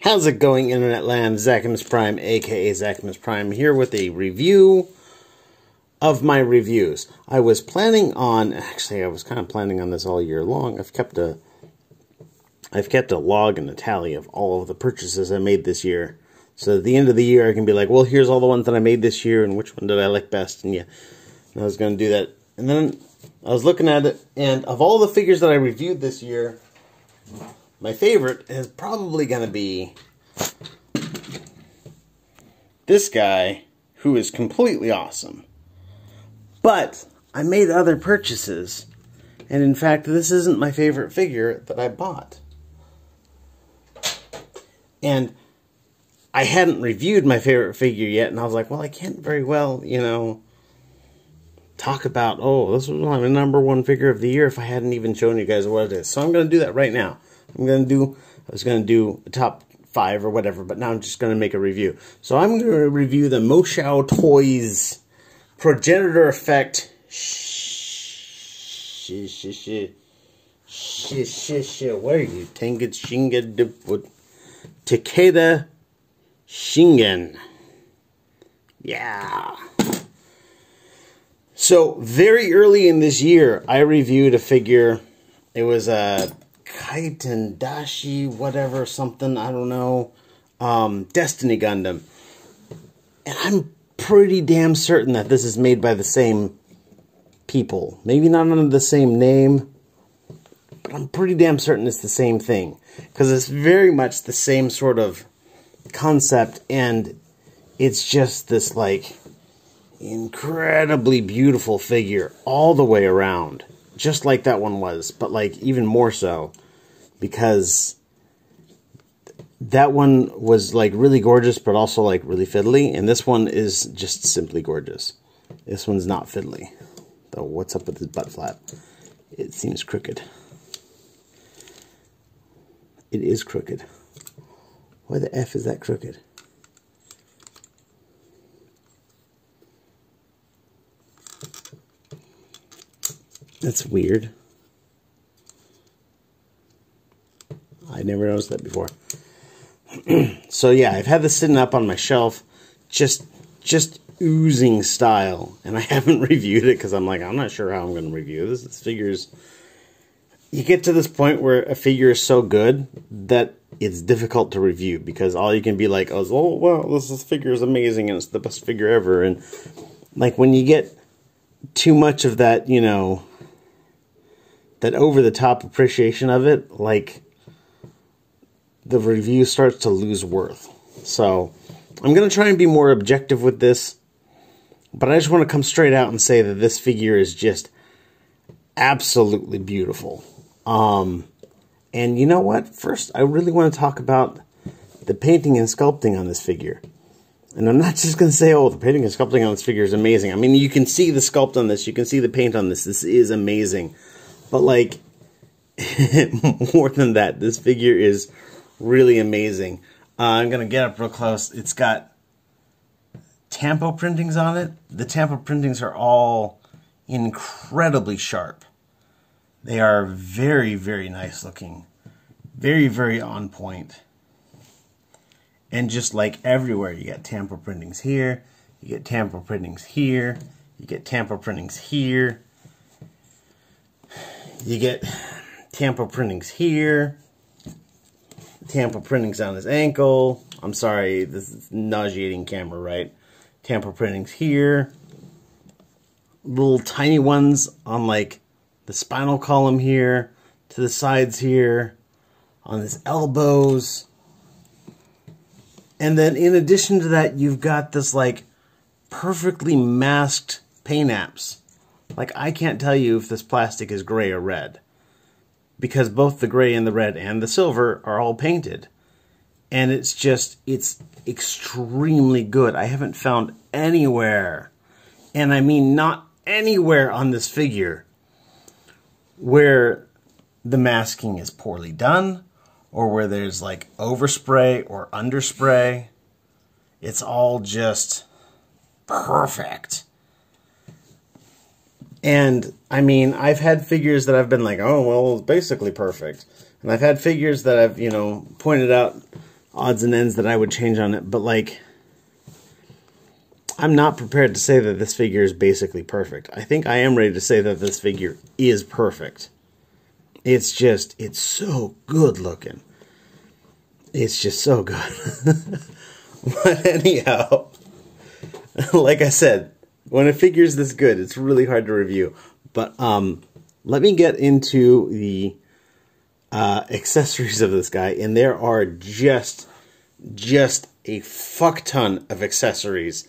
How's it going, Internet Land? Zachimus Prime, aka Zachimus Prime, here with a review of my reviews. I was planning on, actually I was kind of planning on this all year long. I've kept a log and a tally of all of the purchases I made this year. So at the end of the year I can be like, well, here's all the ones that I made this year and which one did I like best. And yeah, I was going to do that. And then I was looking at it, and of all the figures that I reviewed this year, my favorite is probably going to be this guy, who is completely awesome. But I made other purchases, and in fact, this isn't my favorite figure that I bought. And I hadn't reviewed my favorite figure yet, and I was like, well, I can't very well, you know, talk about, oh, this was my #1 figure of the year if I hadn't even shown you guys what it is. So I'm going to do that right now. I was going to do a top 5 or whatever, but now I'm just going to make a review. So I'm going to review the Moshow Toys Progenitor Effect. What are you? Tengen Shingen Takeda Shingen. Yeah. So very early in this year, I reviewed a figure. It was a Kaiten Dashi, whatever, something, I don't know, Destiny Gundam. And I'm pretty damn certain that this is made by the same people. Maybe not under the same name, but I'm pretty damn certain it's the same thing. Because it's very much the same sort of concept, and it's just this, like, incredibly beautiful figure all the way around. Just like that one was, but like even more so, because that one was like really gorgeous, but also like really fiddly, and this one is just simply gorgeous. This one's not fiddly, though. What's up with his butt flap? It seems crooked. It is crooked. Why the F is that crooked? That's weird. I never noticed that before. So yeah, I've had this sitting up on my shelf, just oozing style, and I haven't reviewed it because I'm like, I'm not sure how I'm going to review this. This figure's... You get to this point where a figure is so good that it's difficult to review, because all you can be like, oh, well, this figure is amazing and it's the best figure ever. And like when you get too much of that, you know, that over-the-top appreciation of it, like, the review starts to lose worth. So, I'm going to try and be more objective with this, but I just want to come straight out and say that this figure is just absolutely beautiful. And you know what? First, I really want to talk about the painting and sculpting on this figure. And I'm not just going to say, oh, the painting and sculpting on this figure is amazing. I mean, you can see the sculpt on this. You can see the paint on this. This is amazing. But, like, more than that, this figure is really amazing. I'm going to get up real close. It's got tampo printings on it. The tampo printings are all incredibly sharp. They are very, very nice looking. Very, very on point. And just like everywhere, you get tampo printings here. You get tampo printings here. You get tampo printings here. You get tampo printings here, tampo printings on his ankle. I'm sorry, this is nauseating camera, right? Tampo printings here. Little tiny ones on like the spinal column here, to the sides here, on his elbows. And then in addition to that, you've got this like perfectly masked paint apps. Like, I can't tell you if this plastic is gray or red, because both the gray and the red and the silver are all painted. And it's just, it's extremely good. I haven't found anywhere, and I mean not anywhere on this figure, where the masking is poorly done, or where there's like overspray or underspray. It's all just perfect. And, I mean, I've had figures that I've been like, oh, well, it's basically perfect. And I've had figures that I've, you know, pointed out odds and ends that I would change on it, but like, I'm not prepared to say that this figure is basically perfect. I think I am ready to say that this figure is perfect. It's just, it's so good looking. It's just so good. But anyhow, like I said, when a figure is this good, it's really hard to review. But let me get into the accessories of this guy, and there are just a fuck ton of accessories.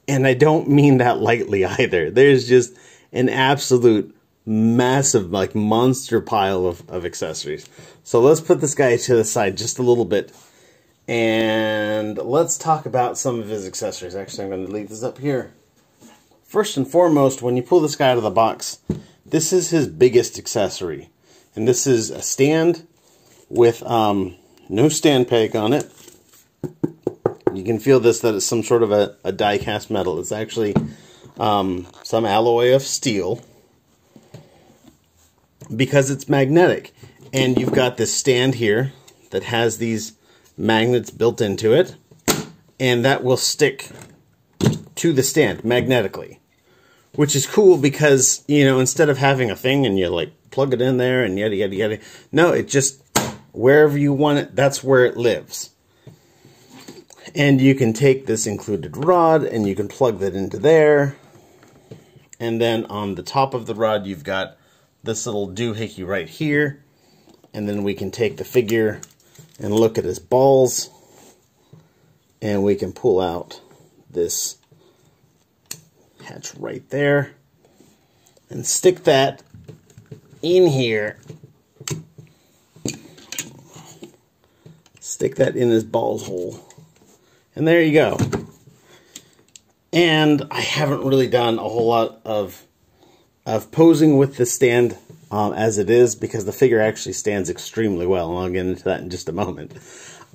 And I don't mean that lightly either. There's just an absolute massive, like, monster pile of accessories. So let's put this guy to the side just a little bit, and let's talk about some of his accessories. Actually, I'm going to leave this up here. First and foremost, when you pull this guy out of the box, this is his biggest accessory. And this is a stand with no stand peg on it. You can feel this, that it's some sort of a die-cast metal. It's actually some alloy of steel, because it's magnetic. And you've got this stand here that has these magnets built into it, and that will stick to the stand magnetically, which is cool because, you know, instead of having a thing and you like plug it in there and yada yada yada, no, it just, wherever you want it, that's where it lives. And you can take this included rod and you can plug that into there, and then on the top of the rod you've got this little doohickey right here, and then we can take the figure and look at his balls, and we can pull out this hatch right there and stick that in here. Stick that in his balls hole. And there you go. And I haven't really done a whole lot of posing with the stand as it is, because the figure actually stands extremely well, and I'll get into that in just a moment.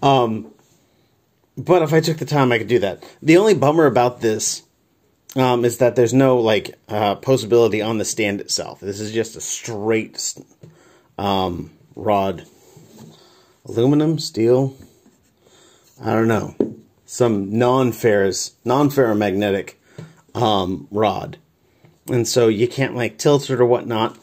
But if I took the time, I could do that. The only bummer about this is that there's no like posability on the stand itself. This is just a straight rod. Aluminum, steel, I don't know. Some non-ferromagnetic rod. And so you can't like tilt it or whatnot.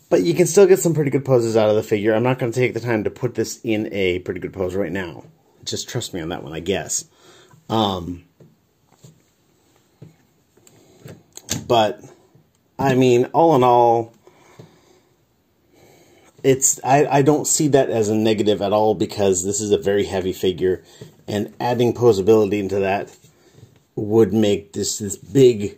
But you can still get some pretty good poses out of the figure. I'm not going to take the time to put this in a pretty good pose right now. Just trust me on that one, I guess. But, I mean, all in all, I don't see that as a negative at all, because this is a very heavy figure, and adding posability into that would make this big,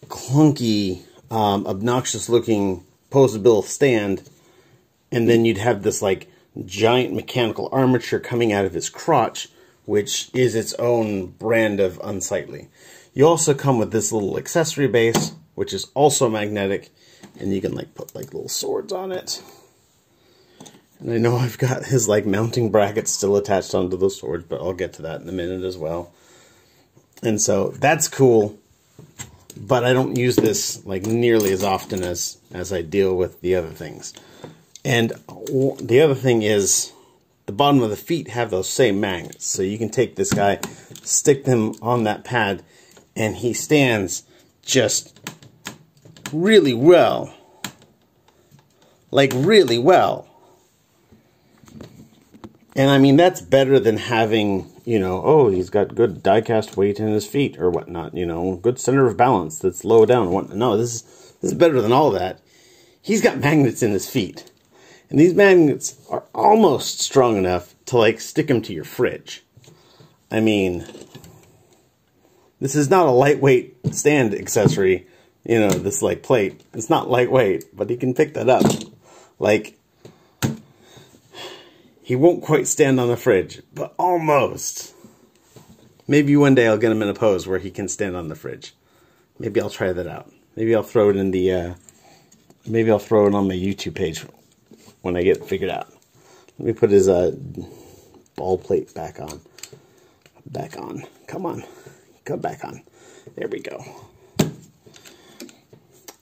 clunky, obnoxious-looking posable stand, and then you'd have this like giant mechanical armature coming out of his crotch, which is its own brand of unsightly. You also come with this little accessory base, which is also magnetic, and you can like put like little swords on it. And I know I've got his like mounting brackets still attached onto those swords, but I'll get to that in a minute as well. And so that's cool, but I don't use this like nearly as often as I deal with the other things. And the other thing is, the bottom of the feet have those same magnets. So you can take this guy, stick them on that pad, and he stands just really well. Like really well. And I mean, that's better than having, you know, oh, he's got good die-cast weight in his feet or whatnot, you know, good center of balance that's low down and whatnot. No, this is better than all that. He's got magnets in his feet. And these magnets are almost strong enough to, like, stick them to your fridge. I mean, this is not a lightweight stand accessory, you know, this, like, plate. It's not lightweight, but he can pick that up. Like, he won't quite stand on the fridge, but almost. Maybe one day I'll get him in a pose where he can stand on the fridge. Maybe I'll try that out. Maybe I'll throw it in the, maybe I'll throw it on my YouTube page when I get it figured out. Let me put his ball plate back on. Back on. Come on. Come back on. There we go.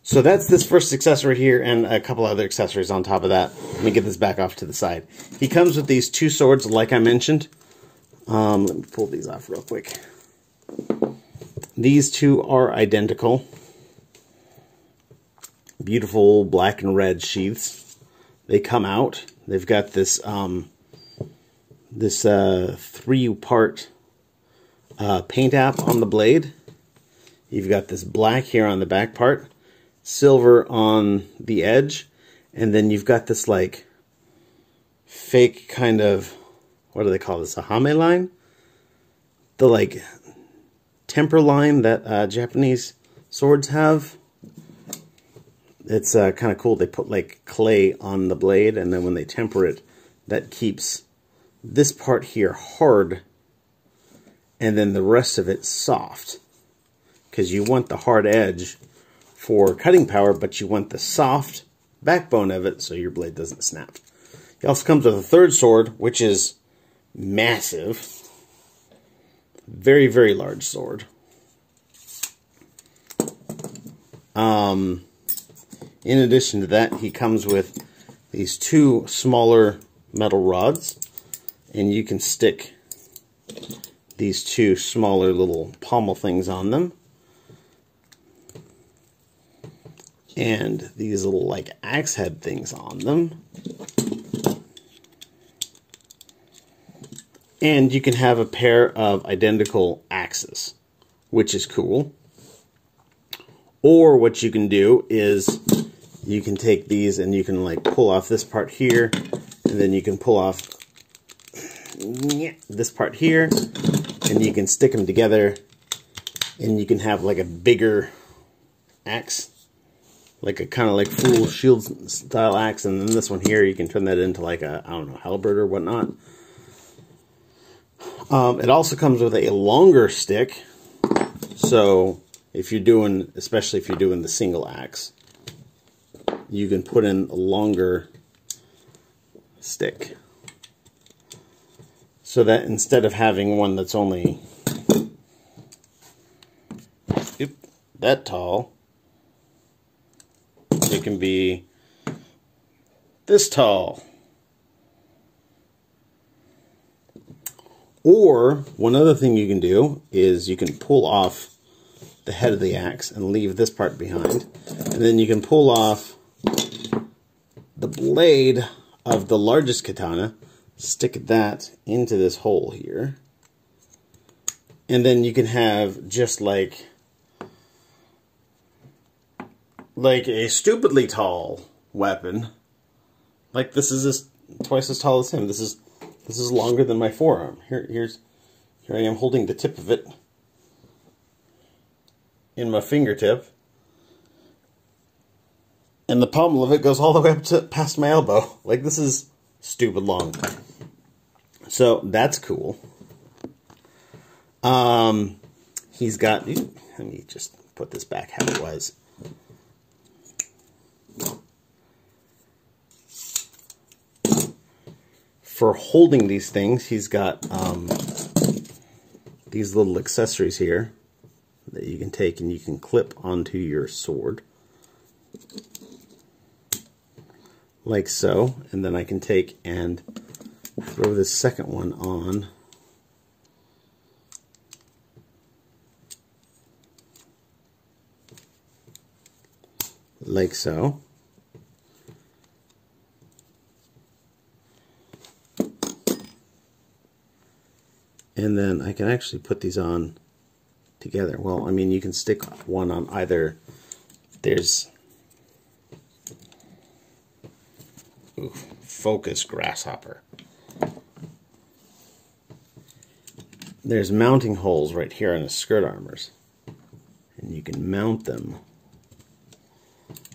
So that's this first accessory here, and a couple other accessories on top of that. Let me get this back off to the side. He comes with these two swords, like I mentioned. Let me pull these off real quick. These two are identical. Beautiful black and red sheaths. They come out. They've got this three-part paint app on the blade. You've got this black here on the back part, silver on the edge, and then you've got this like fake kind of, what do they call this, a hame line? The like temper line that Japanese swords have. It's kind of cool. They put like clay on the blade, and then when they temper it, that keeps this part here hard, and then the rest of it soft. Because you want the hard edge for cutting power, but you want the soft backbone of it so your blade doesn't snap. He also comes with a third sword, which is massive. Very, very large sword. In addition to that, he comes with these two smaller metal rods, and you can stick these two smaller little pommel things on them. And these little like axe head things on them. And you can have a pair of identical axes, which is cool. Or what you can do is you can take these and you can like pull off this part here, and then you can pull off this part here, and you can stick them together, and you can have like a bigger axe, like a kind of like full shield style axe, and then this one here you can turn that into like a, I don't know, halberd or whatnot. It also comes with a longer stick, so if you're doing, especially if you're doing the single axe, you can put in a longer stick. So that instead of having one that's only that tall, it can be this tall. Or one other thing you can do is you can pull off the head of the axe and leave this part behind, and then you can pull off the blade of the largest katana, stick that into this hole here, and then you can have just like a stupidly tall weapon. Like this is just twice as tall as him. This is longer than my forearm. Here I am holding the tip of it in my fingertip, and the pommel of it goes all the way up to past my elbow. Like, this is stupid long. So that's cool. He's got, let me just put this back how it was. For holding these things, he's got these little accessories here that you can take and you can clip onto your sword. Like so. And then I can take and throw this second one on. Like so. And then I can actually put these on together. Well, I mean, you can stick one on either. There's focus grasshopper. There's mounting holes right here on the skirt armors, and you can mount them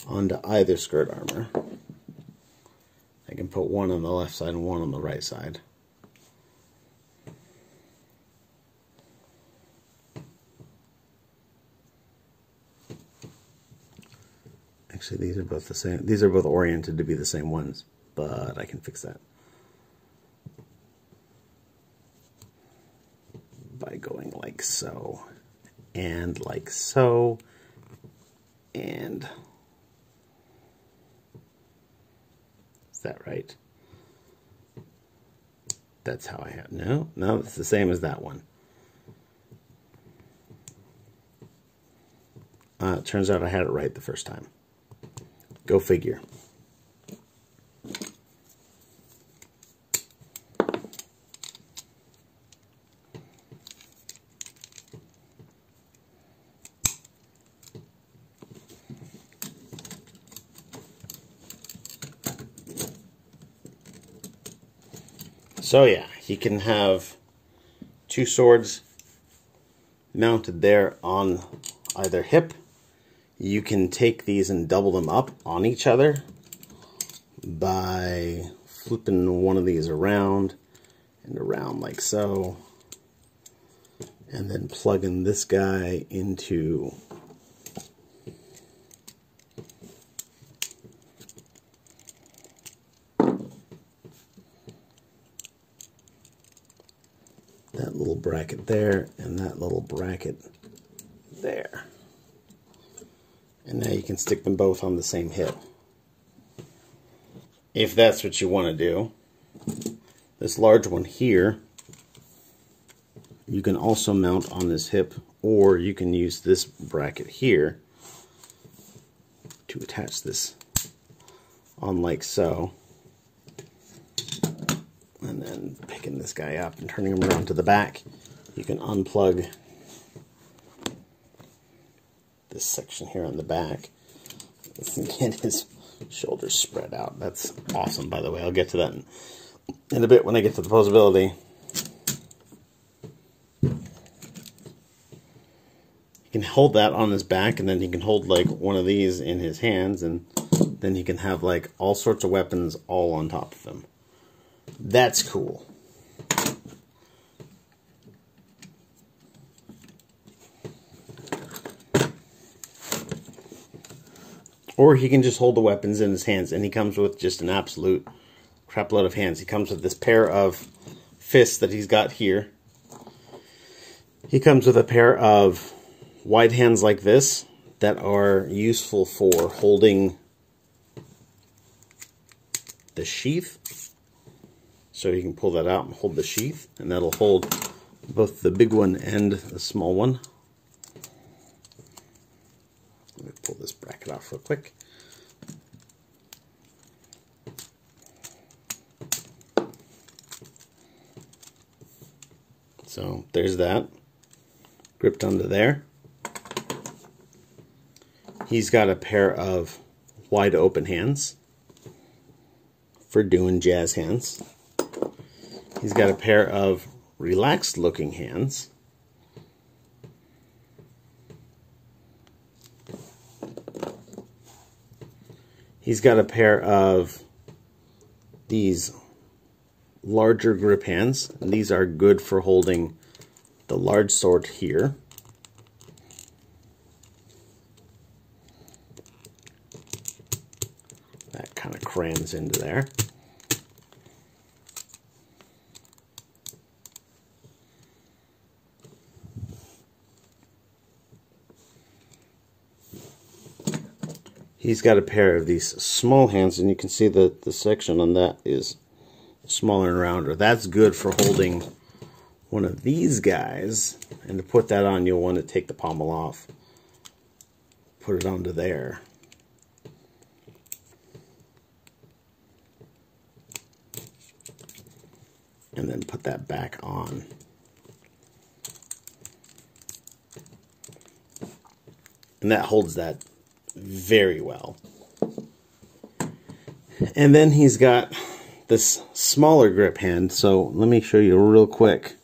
onto either skirt armor. I can put one on the left side and one on the right side. Actually, these are both the same. These are both oriented to be the same ones, but I can fix that by going like so, and like so, and that right? That's how I have. No, it's the same as that one. It turns out I had it right the first time. Go figure. So yeah, you can have two swords mounted there on either hip. You can take these and double them up on each other by flipping one of these around and around like so, and then plugging this guy into that little bracket there and that little bracket there. And now you can stick them both on the same hip. If that's what you want to do. This large one here, you can also mount on this hip, or you can use this bracket here to attach this on like so. And then picking this guy up and turning him around to the back, you can unplug this section here on the back and get his shoulders spread out. That's awesome, by the way. I'll get to that in a bit when I get to the Posability. You can hold that on his back, and then you can hold like one of these in his hands, and then you can have like all sorts of weapons all on top of him. That's cool. Or he can just hold the weapons in his hands, and he comes with just an absolute crap load of hands. He comes with this pair of fists that he's got here. He comes with a pair of wide hands like this that are useful for holding the sheath. So you can pull that out and hold the sheath, and that'll hold both the big one and the small one. Let me pull this bracket off real quick. So there's that, gripped onto there. He's got a pair of wide open hands for doing jazz hands. He's got a pair of relaxed looking hands. He's got a pair of these larger grip hands, and these are good for holding the large sword here. That kind of crams into there. He's got a pair of these small hands, and you can see that the section on that is smaller and rounder. That's good for holding one of these guys, and to put that on, you'll want to take the pommel off, put it onto there. And then put that back on. And that holds that very well. And then he's got this smaller grip hand. So let me show you real quick.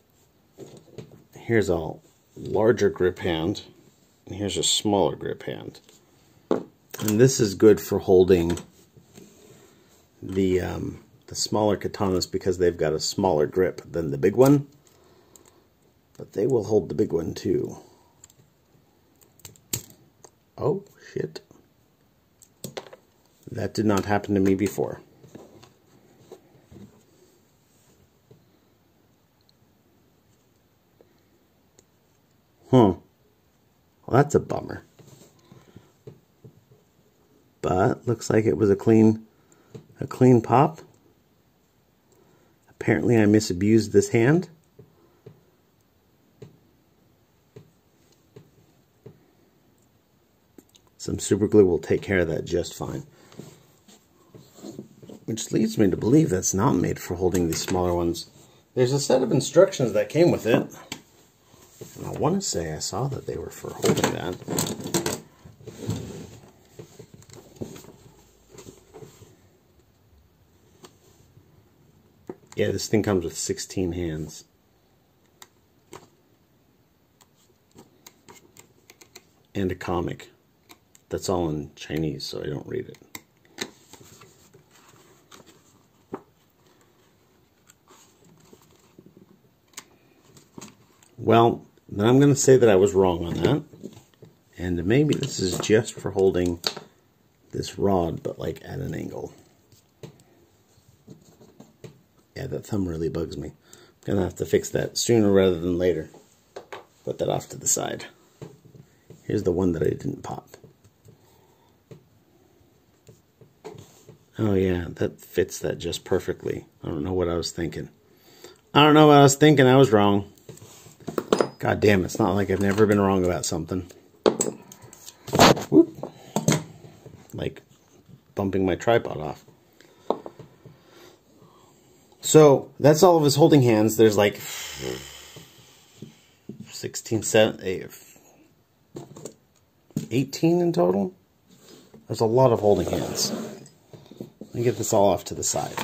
Here's a larger grip hand, and here's a smaller grip hand. And this is good for holding the smaller katanas because they've got a smaller grip than the big one. But they will hold the big one too. Oh, shit. That did not happen to me before. Well, that's a bummer. But looks like it was a clean a clean pop. Apparently I misabused this hand. Some super glue will take care of that just fine. Which leads me to believe that's not made for holding these smaller ones. There's a set of instructions that came with it. And I want to say I saw that they were for holding that. Yeah, this thing comes with 16 hands. And a comic. That's all in Chinese, so I don't read it. Well, then I'm going to say that I was wrong on that. And maybe this is just for holding this rod, but like at an angle. Yeah, that thumb really bugs me. I'm going to have to fix that sooner rather than later. Put that off to the side. Here's the one that I didn't pop. Oh yeah, that fits that just perfectly. I don't know what I was thinking. I don't know what I was thinking. I was wrong. God damn, it's not like I've never been wrong about something. Whoop. Like bumping my tripod off. So, that's all of his holding hands. There's like 16, 18 in total. There's a lot of holding hands. Let me get this all off to the side.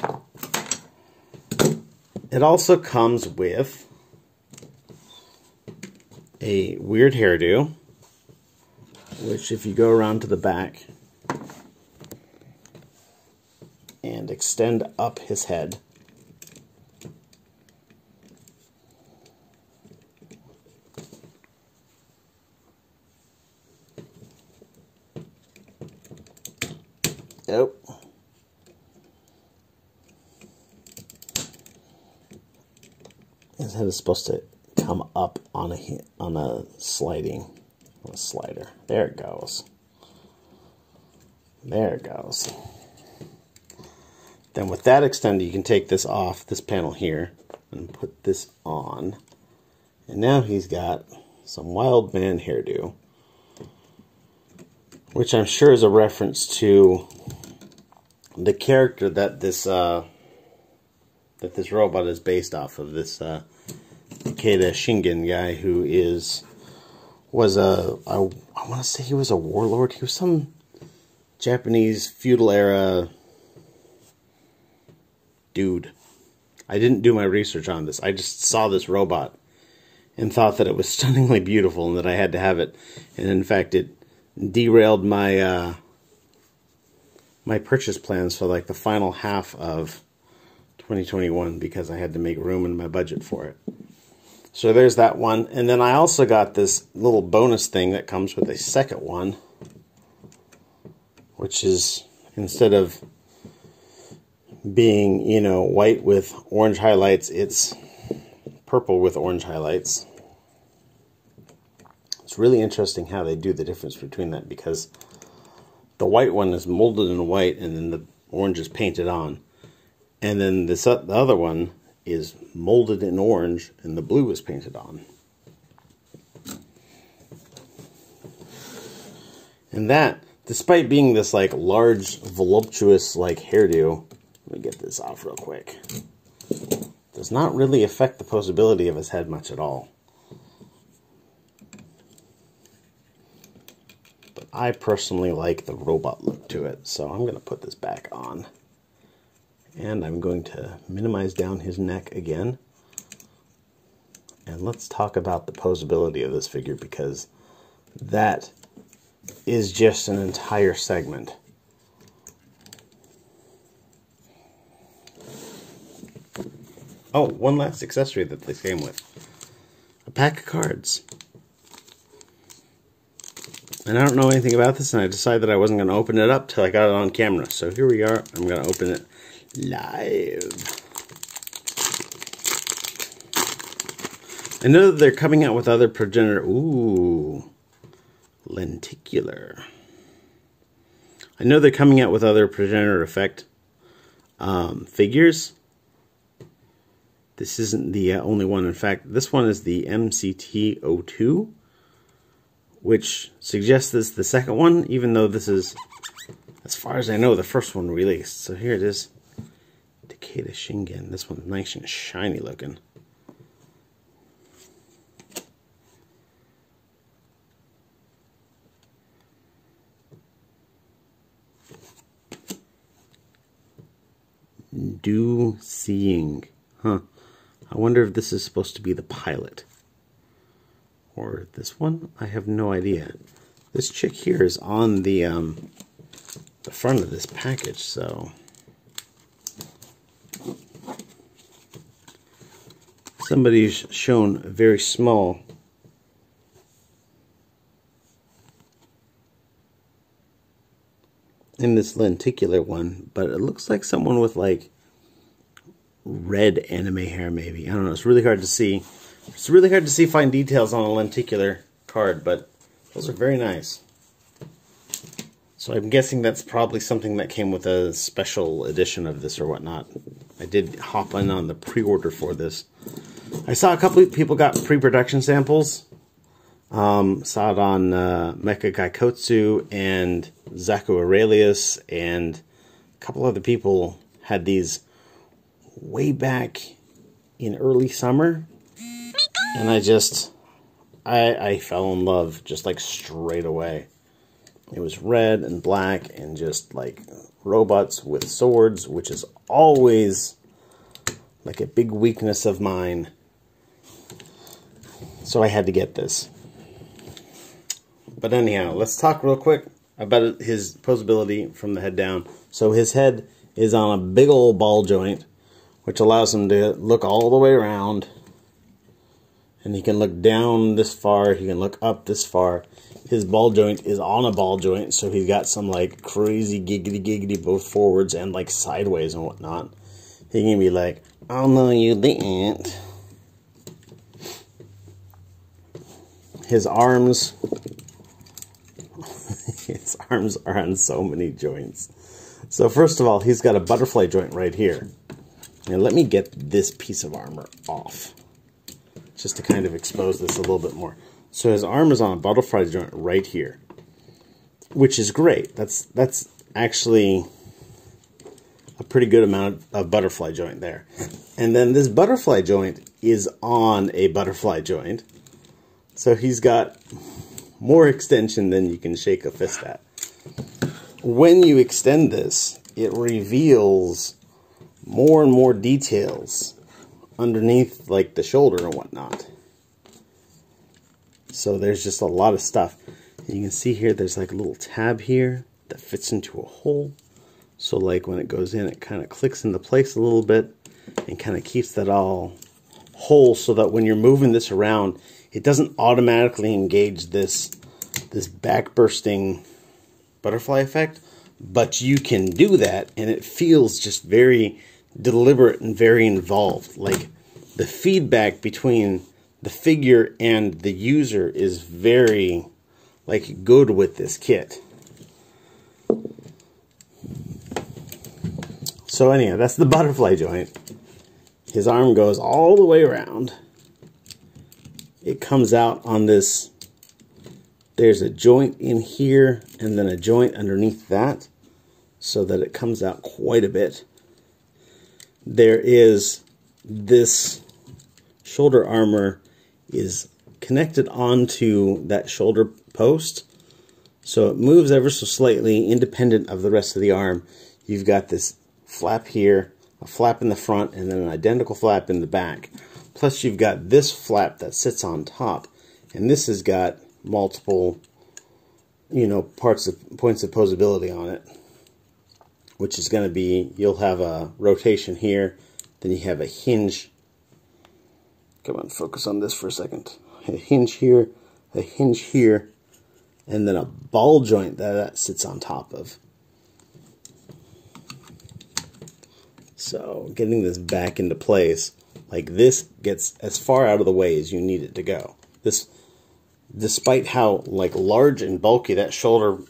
It also comes with a weird hairdo, which if you go around to the back and extend up his head, his head is supposed to come up on a slider. There it goes. There it goes. Then with that extended, you can take this off, this panel here, and put this on. And now he's got some wild man hairdo, which I'm sure is a reference to the character that this robot is based off of, this Takeda Shingen guy, who was I want to say he was a warlord. He was some Japanese feudal era dude. I didn't do my research on this. I just saw this robot and thought that it was stunningly beautiful and that I had to have it. And in fact, it derailed my my purchase plans for like the final half of 2021 because I had to make room in my budget for it. So there's that one. And then I also got this little bonus thing that comes with a second one, which is, instead of being, you know, white with orange highlights, it's purple with orange highlights. It's really interesting how they do the difference between that, because the white one is molded in white and then the orange is painted on. And then the other one is molded in orange and the blue is painted on. And that, despite being this like large, voluptuous like hairdo, let me get this off real quick, does not really affect the posability of his head much at all. But I personally like the robot look to it, so I'm going to put this back on. And I'm going to minimize down his neck again. And let's talk about the posability of this figure, because that is just an entire segment. Oh, one last accessory that they came with. A pack of cards. And I don't know anything about this, and I decided that I wasn't going to open it up till I got it on camera. So here we are. I'm going to open it live. I know that they're coming out with other Progenitor. Ooh, lenticular. I know they're coming out with other Progenitor effect figures. This isn't the only one. In fact, this one is the MCT02, which suggests this is the second one, even though this is, as far as I know, the first one released. So here it is. Takeda Shingen. This one's nice and shiny looking. Do seeing. Huh. I wonder if this is supposed to be the pilot. Or this one? I have no idea. This chick here is on the front of this package, so somebody's shown very small. In this lenticular one, but it looks like someone with like red anime hair, maybe. I don't know. It's really hard to see. It's really hard to see fine details on a lenticular card, but those are very nice. So I'm guessing that's probably something that came with a special edition of this or whatnot. I did hop in on the pre-order for this. I saw a couple of people got pre-production samples. Saw it on Mecha Gaikotsu and Zaku Aurelius, and a couple other people had these way back in early summer, and I fell in love just like straight away. It was red and black and just like robots with swords, which is always like a big weakness of mine. So I had to get this. But anyhow, let's talk real quick about his posability from the head down. So his head is on a big old ball joint, which allows him to look all the way around. And he can look down this far, he can look up this far. His ball joint is on a ball joint, so he's got some like crazy giggity both forwards and like sideways and whatnot. He can be like, oh no you didn't. His arms... His arms are on so many joints. So first of all, he's got a butterfly joint right here. Now let me get this piece of armor off, just to kind of expose this a little bit more. So his arm is on a butterfly joint right here, which is great. That's actually a pretty good amount of butterfly joint there. And then this butterfly joint is on a butterfly joint. So he's got more extension than you can shake a fist at. When you extend this, it reveals more and more details underneath like the shoulder and whatnot. So there's just a lot of stuff. And you can see here there's like a little tab here that fits into a hole. So like when it goes in, it kind of clicks into place a little bit and kind of keeps that all whole, so that when you're moving this around, it doesn't automatically engage this back-bursting butterfly effect, but you can do that, and it feels just very deliberate and very involved. Like the feedback between the figure and the user is very like good with this kit. So anyhow, that's the butterfly joint. His arm goes all the way around. It comes out on this. There's a joint in here and then a joint underneath that, so that it comes out quite a bit. There is this shoulder armor is connected onto that shoulder post, so it moves ever so slightly independent of the rest of the arm. You've got this flap here, a flap in the front, and then an identical flap in the back. Plus you've got this flap that sits on top, and this has got multiple, you know, points of posability on it, which is going to be, you'll have a rotation here, then you have a hinge. Come on, focus on this for a second. A hinge here, and then a ball joint that sits on top of. So getting this back into place, like this gets as far out of the way as you need it to go. This, despite how like large and bulky that shoulder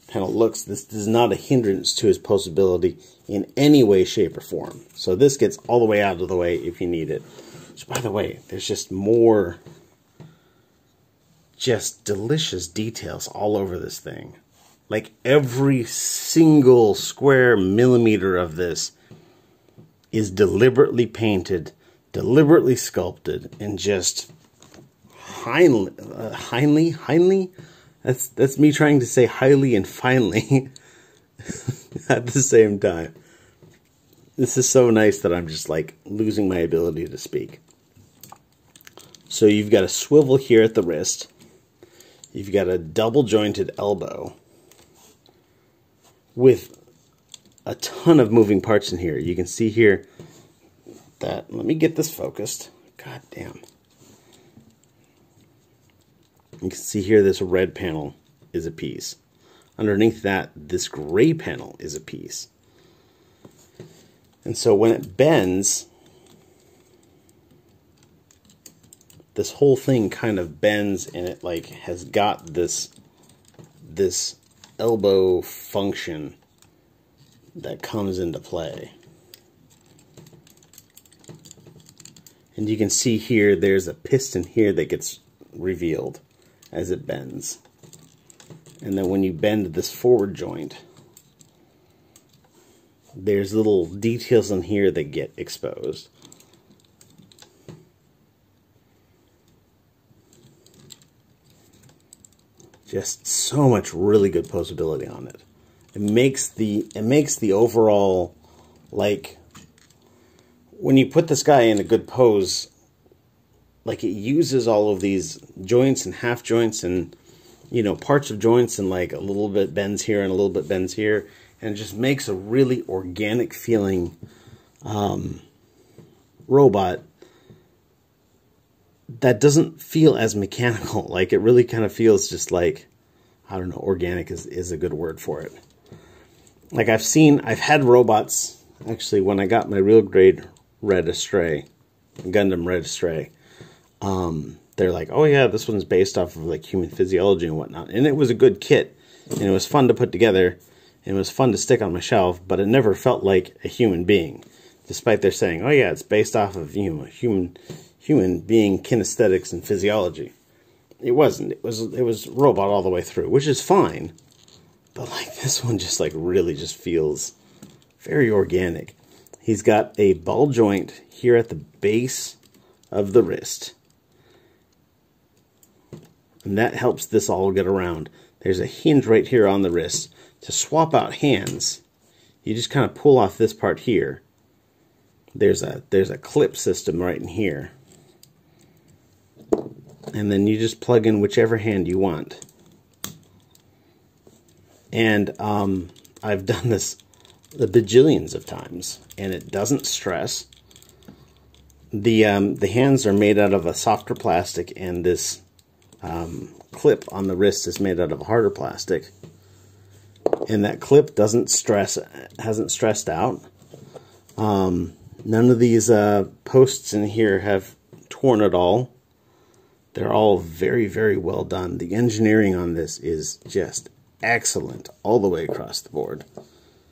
panel looks, this is not a hindrance to his posability in any way, shape, or form. So this gets all the way out of the way if you need it. So by the way, there's just more just delicious details all over this thing. Like every single square millimeter of this is deliberately painted, deliberately sculpted, and just Heinley? That's me trying to say highly and finely at the same time. This is so nice that I'm just like losing my ability to speak. So you've got a swivel here at the wrist. You've got a double jointed elbow with a ton of moving parts in here. You can see here that, let me get this focused. God damn. You can see here this red panel is a piece. Underneath that, this gray panel is a piece. And so when it bends, this whole thing kind of bends, and it like has got this elbow function that comes into play. And you can see here there's a piston here that gets revealed as it bends. And then when you bend this forward joint, there's little details in here that get exposed. Just so much really good posability on it. It makes the overall, like, when you put this guy in a good pose, like, it uses all of these joints and half joints and, you know, parts of joints, and like a little bit bends here and a little bit bends here, and it just makes a really organic feeling robot that doesn't feel as mechanical. Like, it really kind of feels just like, I don't know, organic is a good word for it. Like, I've had robots, actually, when I got my real grade Red Astray, Gundam Red Astray, they're like, oh yeah, this one's based off of like human physiology and whatnot. And it was a good kit, and it was fun to put together, and it was fun to stick on my shelf, but it never felt like a human being. Despite their saying, oh yeah, it's based off of, you know, human being kinesthetics and physiology. It wasn't. It was robot all the way through, which is fine. But like, this one just like really just feels very organic. He's got a ball joint here at the base of the wrist, and that helps this all get around. There's a hinge right here on the wrist. To swap out hands, you just kind of pull off this part here. There's a clip system right in here, and then you just plug in whichever hand you want. And I've done this the bajillions of times, and it doesn't stress. The hands are made out of a softer plastic, and this clip on the wrist is made out of a harder plastic. And that clip doesn't stress, hasn't stressed out. None of these posts in here have torn at all. They're all very, very well done. The engineering on this is just excellent all the way across the board.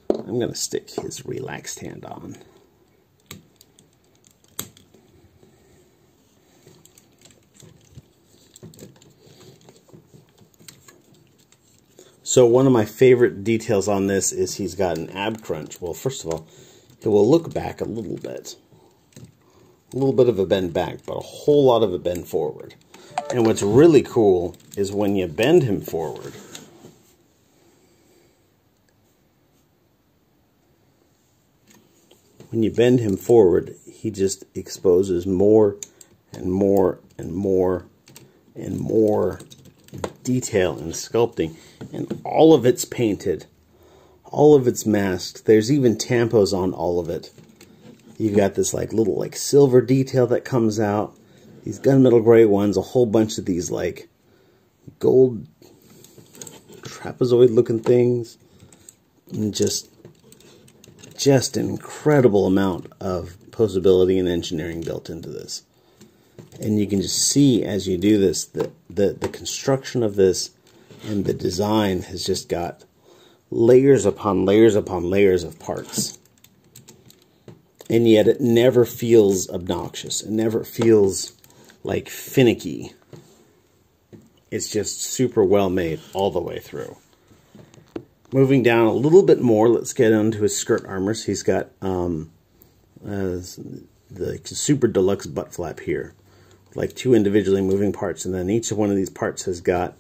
I'm going to stick his relaxed hand on. So one of my favorite details on this is he's got an ab crunch. Well, first of all, it will look back a little bit. A little bit of a bend back, but a whole lot of a bend forward. And what's really cool is when you bend him forward, he just exposes more and more and more and more detail and sculpting, and all of it's painted, all of it's masked. There's even tampos on all of it. You've got this like little like silver detail that comes out, these gunmetal gray ones, a whole bunch of these like gold trapezoid looking things, and just an incredible amount of posability and engineering built into this. And you can just see as you do this that the construction of this and the design has just got layers upon layers upon layers of parts. And yet it never feels obnoxious. It never feels like finicky. It's just super well made all the way through. Moving down a little bit more, let's get into his skirt armors. He's got the super deluxe butt flap here, like 2 individually moving parts, and then each one of these parts has got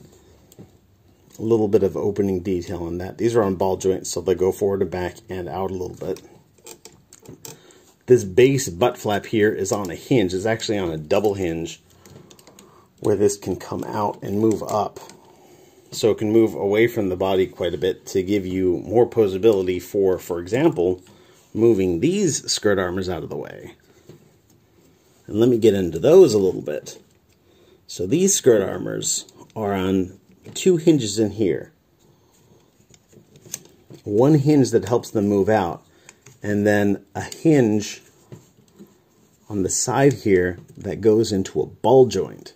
a little bit of opening detail on that. These are on ball joints, so they go forward and back and out a little bit. This base butt flap here is on a hinge. It's actually on a double hinge, where this can come out and move up. So it can move away from the body quite a bit to give you more posability for example, moving these skirt armors out of the way. And let me get into those a little bit. So these skirt armors are on 2 hinges in here. One hinge that helps them move out, and then a hinge on the side here that goes into a ball joint.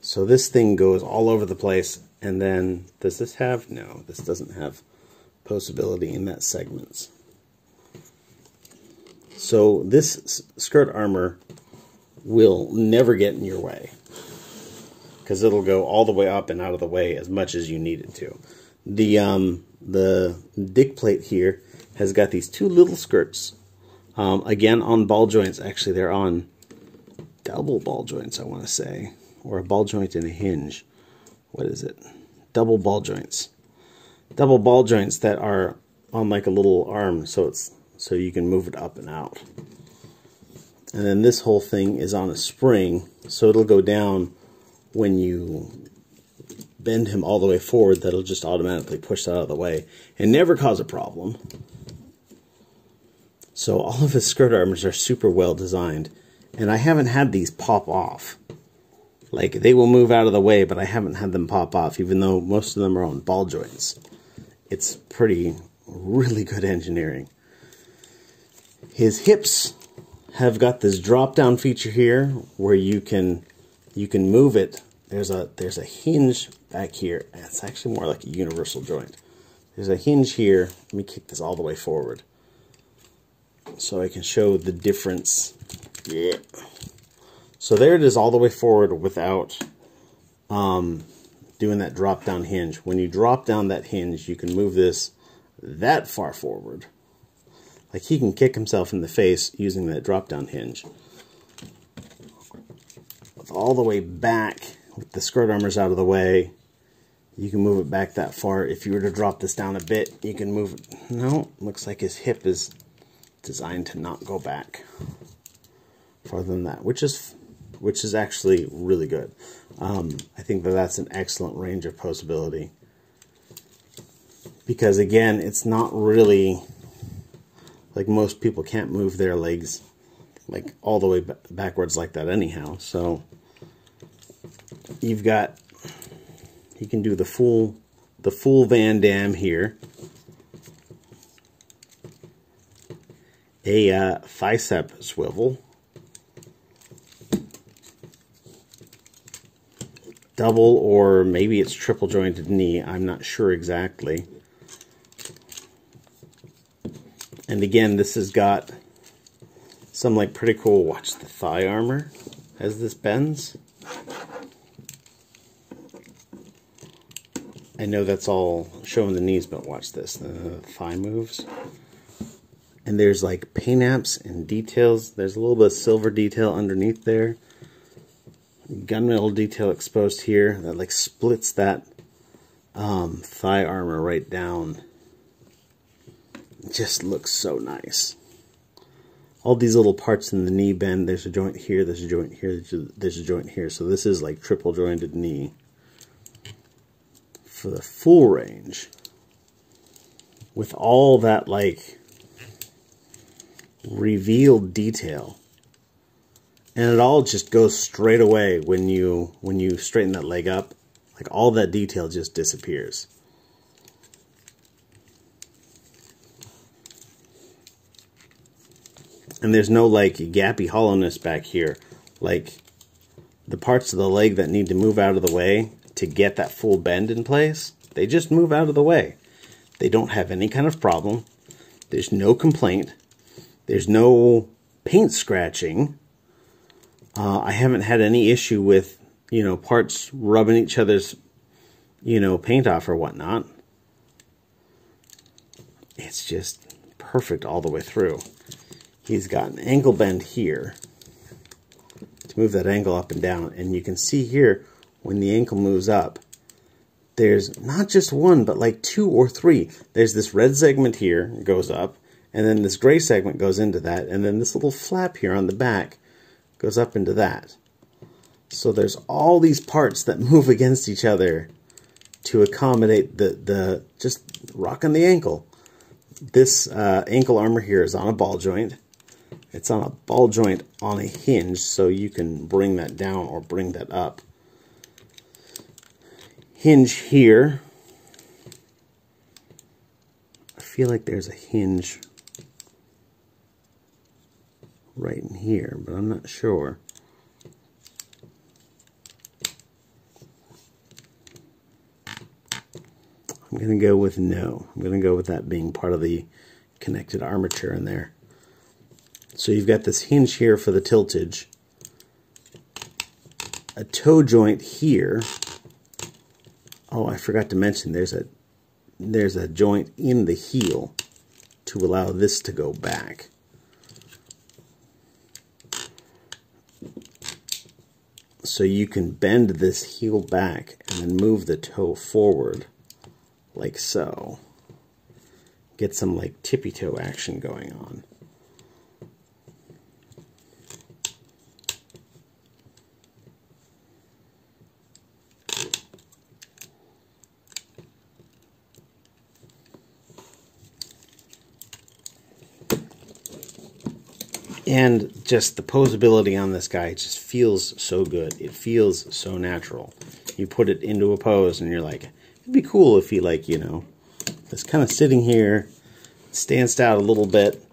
So this thing goes all over the place, and then, does this have? No, this doesn't have Posability in that segments. So this skirt armor will never get in your way, because it'll go all the way up and out of the way as much as you need it to. The dick plate here has got these 2 little skirts, again on ball joints. Actually, they're on double ball joints, I want to say. Or a ball joint and a hinge. What is it? Double ball joints. Double ball joints that are on like a little arm, so you can move it up and out. And then this whole thing is on a spring, so it'll go down when you bend him all the way forward. That'll just automatically push that out of the way and never cause a problem. So all of his skirt armors are super well designed, and I haven't had these pop off. Like, they will move out of the way, but I haven't had them pop off, even though most of them are on ball joints. It's really good engineering. His hips have got this drop-down feature here, where you can move it. There's a hinge back here. It's actually more like a universal joint. There's a hinge here. Let me kick this all the way forward, so I can show the difference. Yeah. So there it is all the way forward without doing that drop down hinge. When you drop down that hinge, you can move this that far forward. Like, he can kick himself in the face using that drop down hinge. All the way back with the skirt armors out of the way, you can move it back that far. If you were to drop this down a bit, you can move it. No, looks like his hip is designed to not go back farther than that, which is actually really good. I think that's an excellent range of Posability, because again, it's not really like, most people can't move their legs like all the way backwards like that anyhow. So you can do the full Van Damme here. A tricep swivel. Double, or maybe it's triple jointed knee. I'm not sure exactly. And again, this has got some like pretty cool, watch the thigh armor as this bends. I know that's all showing the knees, but watch this, the thigh moves. And there's like paint apps and details. There's a little bit of silver detail underneath there. Gunmetal detail exposed here that like splits that thigh armor right down. It just looks so nice. All these little parts in the knee bend. There's a joint here, there's a joint here, there's a joint here. So this is like triple jointed knee for the full range, with all that like revealed detail. And it all just goes straight away when you straighten that leg up. Like, all that detail just disappears. And there's no like gappy hollowness back here. Like, the parts of the leg that need to move out of the way to get that full bend in place, they just move out of the way. They don't have any kind of problem. There's no complaint. There's no paint scratching. I haven't had any issue with, you know, parts rubbing each other's, you know, paint off or whatnot. It's just perfect all the way through. He's got an angle bend here to move that angle up and down. And you can see here, when the ankle moves up, there's not just one, but like 2 or 3. There's this red segment here, goes up, and then this gray segment goes into that, and then this little flap here on the back goes up into that. So there's all these parts that move against each other to accommodate the just rocking the ankle. This ankle armor here is on a ball joint. It's on a ball joint on a hinge, so you can bring that down or bring that up. Hinge here. I feel like there's a hinge right in here, but I'm not sure. I'm going to go with no. I'm going to go with that being part of the connected armature in there. So you've got this hinge here for the tiltage, a toe joint here. Oh, I forgot to mention there's a joint in the heel to allow this to go back. So you can bend this heel back and then move the toe forward like so. Get some like tippy toe action going on. And just the posability on this guy just feels so good. It feels so natural. You put it into a pose and you're like, it'd be cool if he, like, you know, was kind of sitting here, stanced out a little bit,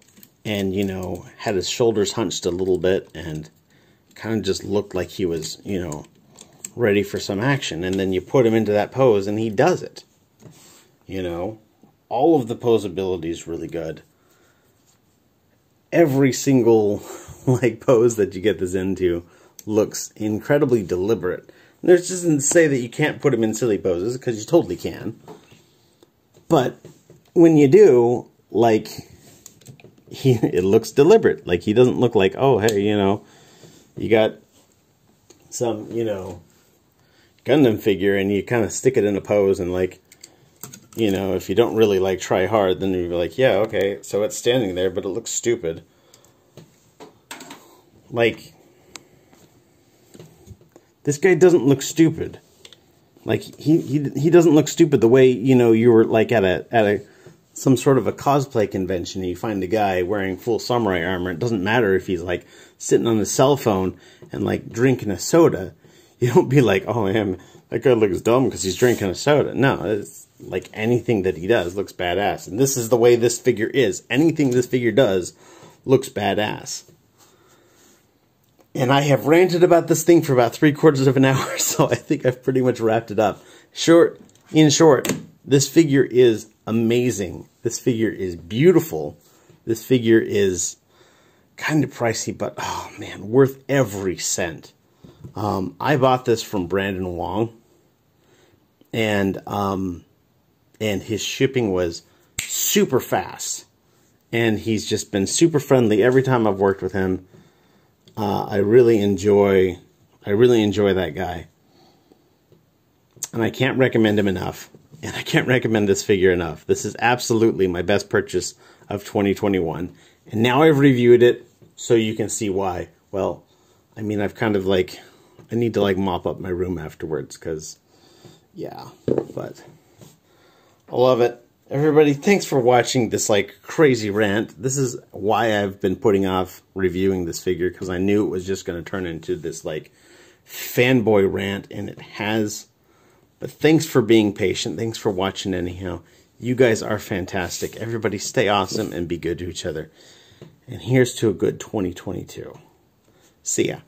and, you know, had his shoulders hunched a little bit and kind of just looked like he was, you know, ready for some action. And then you put him into that pose and he does it. You know, all of the posability is really good. Every single like pose that you get this into looks incredibly deliberate. And there's just to say that you can't put him in silly poses, because you totally can. But when you do, like, it looks deliberate. Like, he doesn't look like, oh, hey, you know, you got some, you know, Gundam figure and you kind of stick it in a pose and, like, you know, if you don't really, like, try hard, then you'll be like, yeah, okay, so it's standing there, but it looks stupid. Like, this guy doesn't look stupid. Like, he doesn't look stupid the way, you know, you were, like, at some sort of a cosplay convention and you find a guy wearing full samurai armor. It doesn't matter if he's, like, sitting on his cell phone and, like, drinking a soda. You don't be like, oh, man, that guy looks dumb because he's drinking a soda. No, it's like anything that he does looks badass. And this is the way this figure is. Anything this figure does looks badass. And I have ranted about this thing for about 3/4 of an hour, so I think I've pretty much wrapped it up. In short, this figure is amazing. This figure is beautiful. This figure is kind of pricey, but oh man, worth every cent. I bought this from Brandon Wong, and his shipping was super fast, and he's just been super friendly every time I've worked with him. I really enjoy that guy, and I can't recommend him enough, and I can't recommend this figure enough. This is absolutely my best purchase of 2021, and now I've reviewed it, so you can see why. Well, I mean, I've kind of like, I need to like mop up my room afterwards, because, yeah, but I love it. Everybody, thanks for watching this like crazy rant. This is why I've been putting off reviewing this figure, because I knew it was just going to turn into this like fanboy rant, and it has. But thanks for being patient. Thanks for watching anyhow. You guys are fantastic. Everybody stay awesome and be good to each other. And here's to a good 2022. See ya.